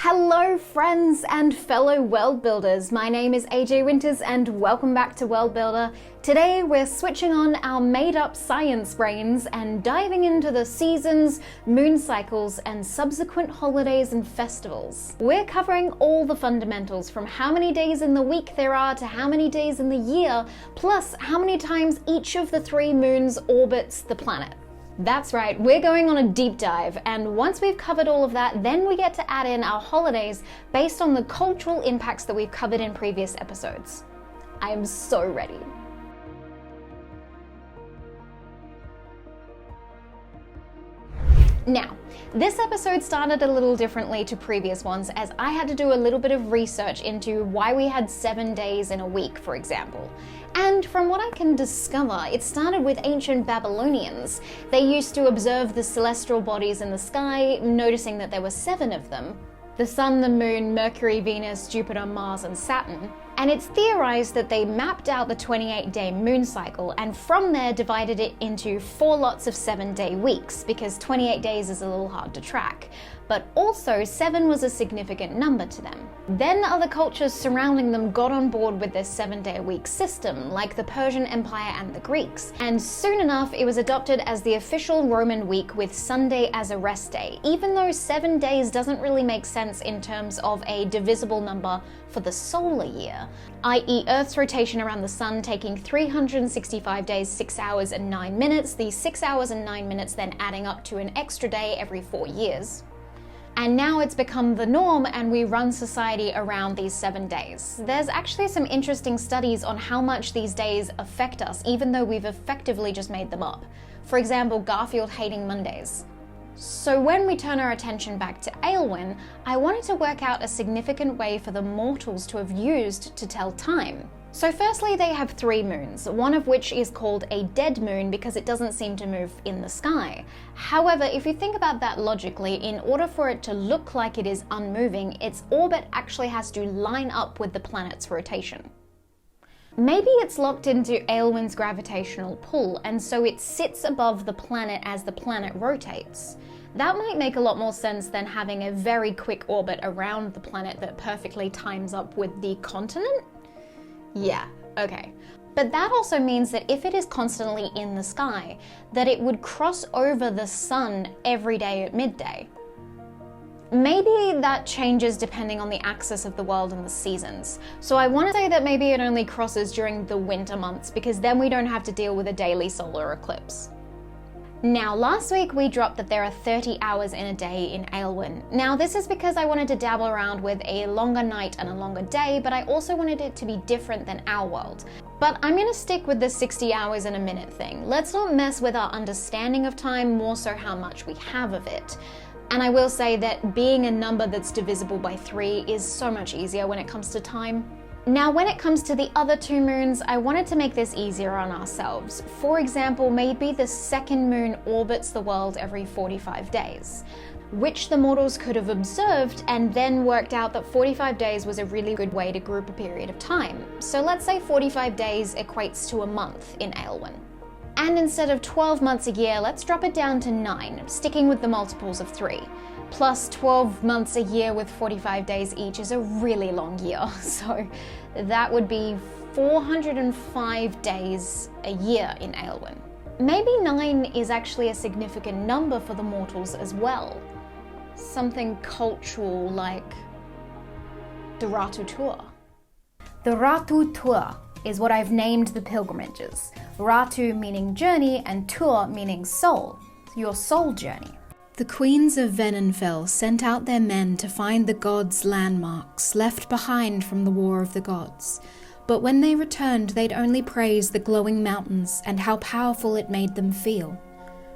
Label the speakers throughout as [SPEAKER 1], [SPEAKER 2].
[SPEAKER 1] Hello friends and fellow world builders, my name is AJ Winters and welcome back to World Builder. Today we're switching on our made-up science brains and diving into the seasons, moon cycles and subsequent holidays and festivals. We're covering all the fundamentals from how many days in the week there are to how many days in the year, plus how many times each of the 3 moons orbits the planet. That's right, we're going on a deep dive, and once we've covered all of that, then we get to add in our holidays based on the cultural impacts that we've covered in previous episodes. I am so ready. Now, this episode started a little differently to previous ones as I had to do a little bit of research into why we had 7 days in a week, for example. And from what I can discover, it started with ancient Babylonians. They used to observe the celestial bodies in the sky, noticing that there were 7 of them: the Sun, the Moon, Mercury, Venus, Jupiter, Mars, and Saturn. And it's theorized that they mapped out the 28-day moon cycle and from there divided it into 4 lots of 7-day weeks, because 28 days is a little hard to track. But also 7 was a significant number to them. Then other cultures surrounding them got on board with this 7-day-a-week system, like the Persian Empire and the Greeks. And soon enough, it was adopted as the official Roman week with Sunday as a rest day, even though 7 days doesn't really make sense in terms of a divisible number for the solar year, i.e. Earth's rotation around the sun taking 365 days, 6 hours and 9 minutes, the 6 hours and 9 minutes then adding up to an extra day every 4 years. And now it's become the norm and we run society around these 7 days. There's actually some interesting studies on how much these days affect us, even though we've effectively just made them up. For example, Garfield hating Mondays. So when we turn our attention back to Aelwyn, I wanted to work out a significant way for the mortals to have used to tell time. So firstly, they have 3 moons, one of which is called a dead moon because it doesn't seem to move in the sky. However, if you think about that logically, in order for it to look like it is unmoving, its orbit actually has to line up with the planet's rotation. Maybe it's locked into Aelwyn's gravitational pull, and so it sits above the planet as the planet rotates. That might make a lot more sense than having a very quick orbit around the planet that perfectly times up with the continent? Yeah, okay. But that also means that if it is constantly in the sky, that it would cross over the sun every day at midday. Maybe that changes depending on the axis of the world and the seasons. So I want to say that maybe it only crosses during the winter months because then we don't have to deal with a daily solar eclipse. Now, last week we dropped that there are 30 hours in a day in Aelwyn. Now, this is because I wanted to dabble around with a longer night and a longer day, but I also wanted it to be different than our world. But I'm going to stick with the 60 hours in a minute thing. Let's not mess with our understanding of time, more so how much we have of it. And I will say that being a number that's divisible by 3 is so much easier when it comes to time. Now, when it comes to the other 2 moons, I wanted to make this easier on ourselves. For example, maybe the 2nd moon orbits the world every 45 days, which the mortals could have observed and then worked out that 45 days was a really good way to group a period of time. So let's say 45 days equates to a month in Aelwyn. And instead of 12 months a year, let's drop it down to 9, sticking with the multiples of 3. Plus 12 months a year with 45 days each is a really long year, so that would be 405 days a year in Aelwyn. Maybe 9 is actually a significant number for the mortals as well. Something cultural like the Ratu Tour. The Ratu Tour is what I've named the pilgrimages. Ratu meaning journey and Tour meaning soul, your soul journey. The queens of Venenfell sent out their men to find the gods' landmarks left behind from the War of the Gods. But when they returned, they'd only praise the glowing mountains and how powerful it made them feel.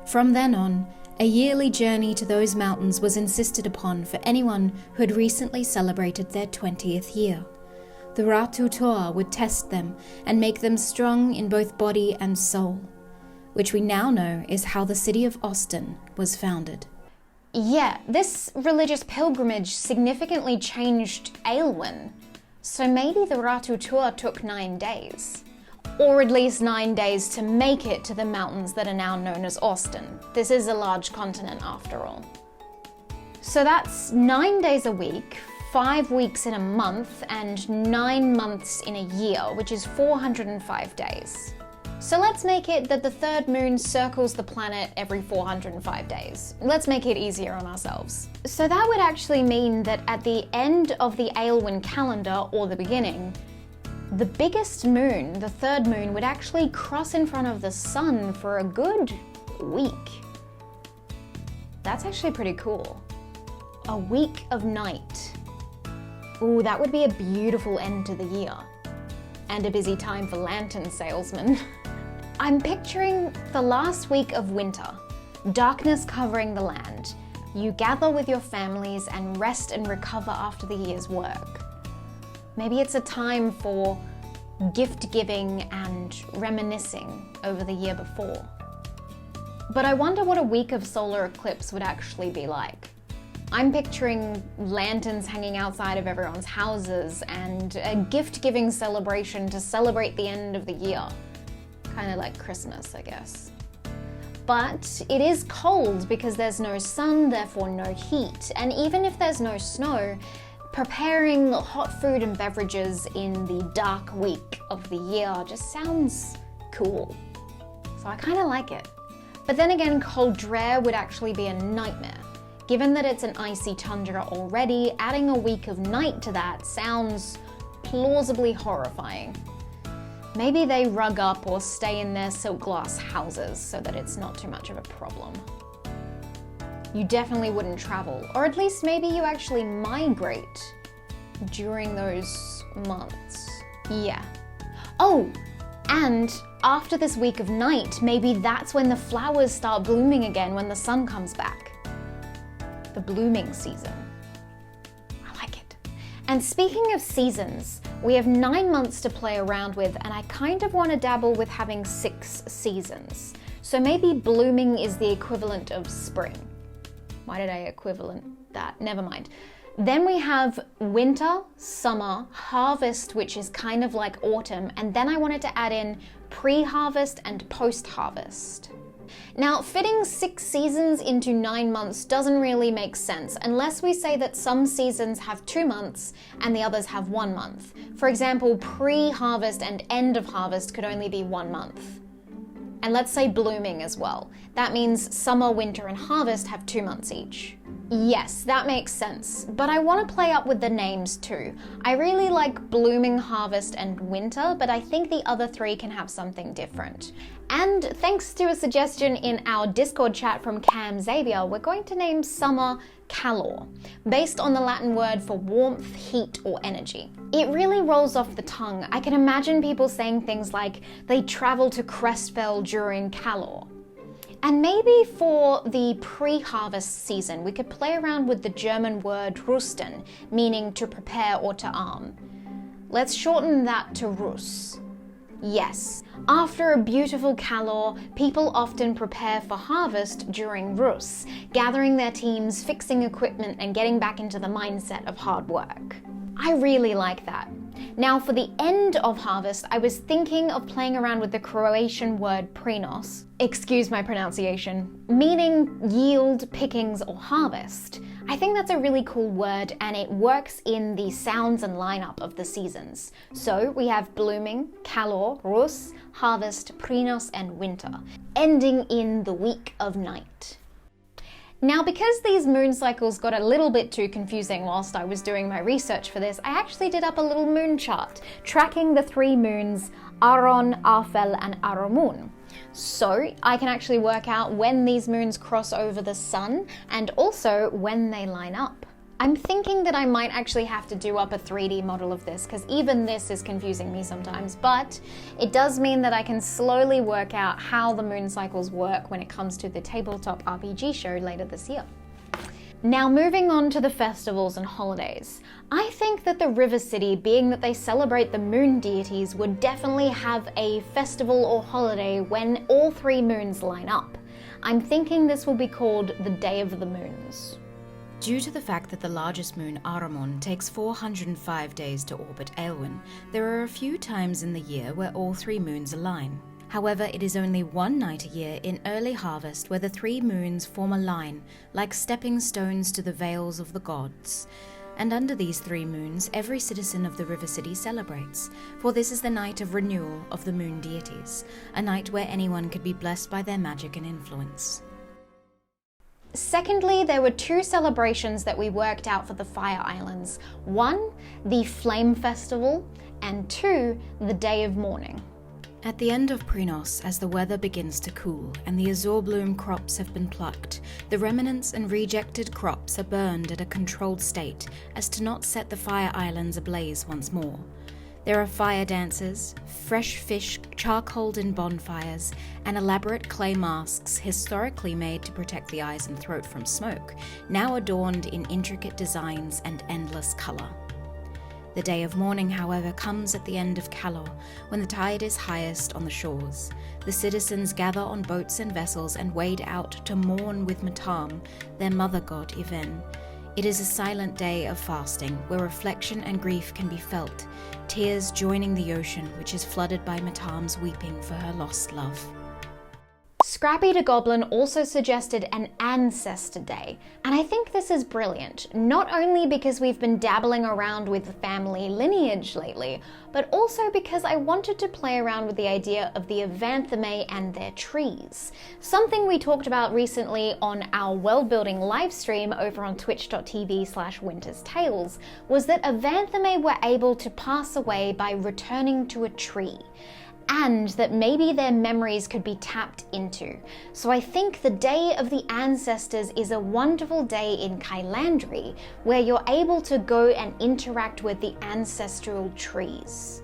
[SPEAKER 1] From then on, a yearly journey to those mountains was insisted upon for anyone who had recently celebrated their 20th year. The Ratu Tour would test them and make them strong in both body and soul, which we now know is how the city of Austin was founded. Yeah, this religious pilgrimage significantly changed Aelwyn. So maybe the Ratu Tour took 9 days. Or at least 9 days to make it to the mountains that are now known as Austin. This is a large continent after all. So that's 9 days a week, 5 weeks in a month, and 9 months in a year, which is 405 days. So let's make it that the third moon circles the planet every 405 days. Let's make it easier on ourselves. So that would actually mean that at the end of the Aelwyn calendar, or the beginning, the biggest moon, the third moon, would actually cross in front of the sun for a good week. That's actually pretty cool. A week of night. Ooh, that would be a beautiful end to the year. And a busy time for lantern salesmen. I'm picturing the last week of winter, darkness covering the land. You gather with your families and rest and recover after the year's work. Maybe it's a time for gift giving and reminiscing over the year before. But I wonder what a week of solar eclipse would actually be like. I'm picturing lanterns hanging outside of everyone's houses and a gift-giving celebration to celebrate the end of the year. Kind of like Christmas, I guess. But it is cold because there's no sun, therefore no heat. And even if there's no snow, preparing hot food and beverages in the dark week of the year just sounds cool. So I kind of like it. But then again, Coldre would actually be a nightmare. Given that it's an icy tundra already, adding a week of night to that sounds plausibly horrifying. Maybe they rug up or stay in their silk glass houses so that it's not too much of a problem. You definitely wouldn't travel, or at least maybe you actually migrate during those months. Yeah. Oh, and after this week of night, maybe that's when the flowers start blooming again when the sun comes back. The blooming season. I like it. And speaking of seasons, we have 9 months to play around with, and I kind of want to dabble with having 6 seasons. So maybe blooming is the equivalent of spring. Why did I equivalent that? Never mind. Then we have winter, summer, harvest, which is kind of like autumn, and then I wanted to add in pre-harvest and post-harvest. Now, fitting 6 seasons into 9 months doesn't really make sense unless we say that some seasons have 2 months and the others have 1 month. For example, pre-harvest and end of harvest could only be 1 month. And let's say blooming as well. That means summer, winter, and harvest have 2 months each. Yes, that makes sense, but I want to play up with the names too. I really like blooming, harvest, and winter, but I think the other 3 can have something different. And thanks to a suggestion in our Discord chat from Cam Xavier, we're going to name summer calor, based on the Latin word for warmth, heat, or energy. It really rolls off the tongue. I can imagine people saying things like they travel to Crestfell during calor. And maybe for the pre-harvest season, we could play around with the German word rüsten, meaning to prepare or to arm. Let's shorten that to Rus. Yes, after a beautiful calor, people often prepare for harvest during Rus, gathering their teams, fixing equipment, and getting back into the mindset of hard work. I really like that. Now for the end of harvest, I was thinking of playing around with the Croatian word prinos, excuse my pronunciation, meaning yield, pickings, or harvest. I think that's a really cool word and it works in the sounds and lineup of the seasons. So we have blooming, calor, Rus, harvest, prinos, and winter, ending in the week of night. Now, because these moon cycles got a little bit too confusing whilst I was doing my research for this, I actually did up a little moon chart, tracking the 3 moons, Aron, Afel, and Aramun. So I can actually work out when these moons cross over the sun, and also when they line up. I'm thinking that I might actually have to do up a 3D model of this, because even this is confusing me sometimes, but it does mean that I can slowly work out how the moon cycles work when it comes to the tabletop RPG show later this year. Now moving on to the festivals and holidays. I think that the River City, being that they celebrate the moon deities, would definitely have a festival or holiday when all 3 moons line up. I'm thinking this will be called the Day of the Moons.
[SPEAKER 2] Due to the fact that the largest moon, Ahriman, takes 405 days to orbit Aelwyn, there are a few times in the year where all 3 moons align. However, it is only one night a year in early harvest where the 3 moons form a line, like stepping stones to the veils of the gods. And under these 3 moons, every citizen of the River City celebrates, for this is the night of renewal of the moon deities, a night where anyone could be blessed by their magic and influence.
[SPEAKER 1] Secondly, there were 2 celebrations that we worked out for the Fire Islands. 1, the Flame Festival, and 2, the Day of Mourning.
[SPEAKER 2] At the end of Prinos, as the weather begins to cool and the azure bloom crops have been plucked, the remnants and rejected crops are burned at a controlled state as to not set the Fire Islands ablaze once more. There are fire dances, fresh fish charcoaled in bonfires, and elaborate clay masks historically made to protect the eyes and throat from smoke, now adorned in intricate designs and endless colour. The Day of Mourning, however, comes at the end of Calor, when the tide is highest on the shores. The citizens gather on boats and vessels and wade out to mourn with Matam, their mother god Yven. It is a silent day of fasting, where reflection and grief can be felt, tears joining the ocean, which is flooded by Matam's weeping for her lost love.
[SPEAKER 1] Scrappy the Goblin also suggested an Ancestor Day, and I think this is brilliant, not only because we've been dabbling around with the family lineage lately, but also because I wanted to play around with the idea of the Avanthamae and their trees. Something we talked about recently on our world building livestream over on twitch.tv/Winter's Tales was that Avanthamae were able to pass away by returning to a tree, and that maybe their memories could be tapped into. So I think the Day of the Ancestors is a wonderful day in Kylandry, where you're able to go and interact with the ancestral trees.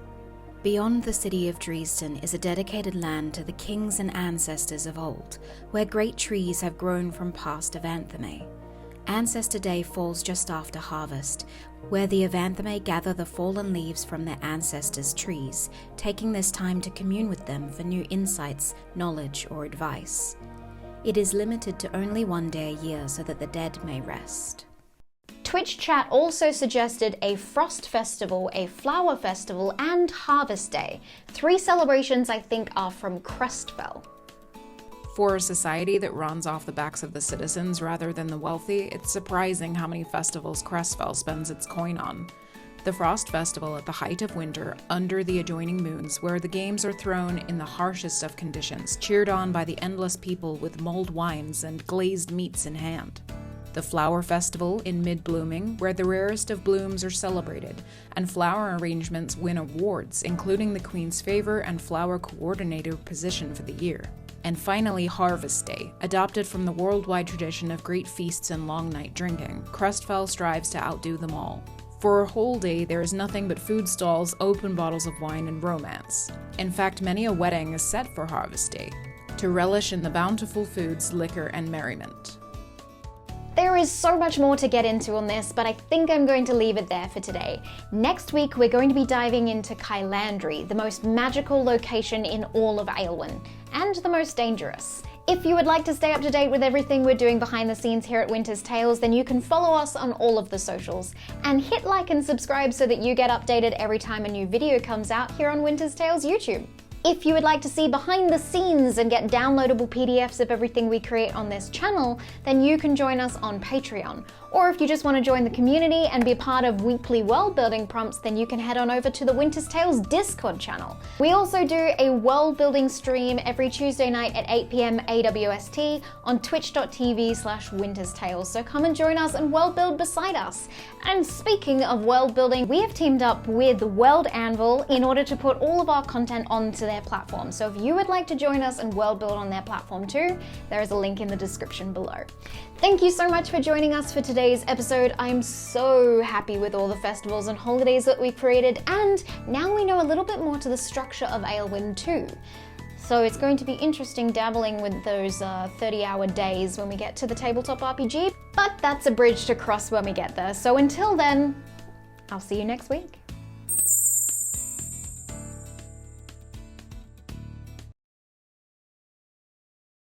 [SPEAKER 2] Beyond the city of Dresden is a dedicated land to the kings and ancestors of old, where great trees have grown from past Avanthamae. Ancestor Day falls just after harvest, where the Avanthamae gather the fallen leaves from their ancestors' trees, taking this time to commune with them for new insights, knowledge, or advice. It is limited to only 1 day a year so that the dead may rest.
[SPEAKER 1] Twitch chat also suggested a Frost Festival, a Flower Festival, and Harvest Day. 3 celebrations I think are from Crustfell.
[SPEAKER 3] For a society that runs off the backs of the citizens rather than the wealthy, it's surprising how many festivals Crestfell spends its coin on. The Frost Festival at the height of winter, under the adjoining moons, where the games are thrown in the harshest of conditions, cheered on by the endless people with mulled wines and glazed meats in hand. The Flower Festival in mid-blooming, where the rarest of blooms are celebrated, and flower arrangements win awards, including the Queen's Favour and Flower Coordinator position for the year. And finally, Harvest Day, adopted from the worldwide tradition of great feasts and long night drinking. Crestfell strives to outdo them all. For a whole day, there is nothing but food stalls, open bottles of wine, and romance. In fact, many a wedding is set for Harvest Day, to relish in the bountiful foods, liquor, and merriment.
[SPEAKER 1] There is so much more to get into on this, but I think I'm going to leave it there for today. Next week, we're going to be diving into Kylandry, the most magical location in all of Aelwyn, and the most dangerous. If you would like to stay up to date with everything we're doing behind the scenes here at Winter's Tales, then you can follow us on all of the socials, and hit like and subscribe so that you get updated every time a new video comes out here on Winter's Tales YouTube. If you would like to see behind the scenes and get downloadable PDFs of everything we create on this channel, then you can join us on Patreon. Or if you just want to join the community and be part of weekly world building prompts, then you can head on over to the Winter's Tales Discord channel. We also do a world building stream every Tuesday night at 8 PM AWST on twitch.tv/Winter's Tales. So come and join us and world build beside us. And speaking of world building, we have teamed up with World Anvil in order to put all of our content onto their platform. So if you would like to join us and world build on their platform too, there is a link in the description below. Thank you so much for joining us for today's episode. I'm so happy with all the festivals and holidays that we created, and now we know a little bit more to the structure of Aelwyn too. So it's going to be interesting dabbling with those 30-hour days when we get to the tabletop RPG, but that's a bridge to cross when we get there. So until then, I'll see you next week.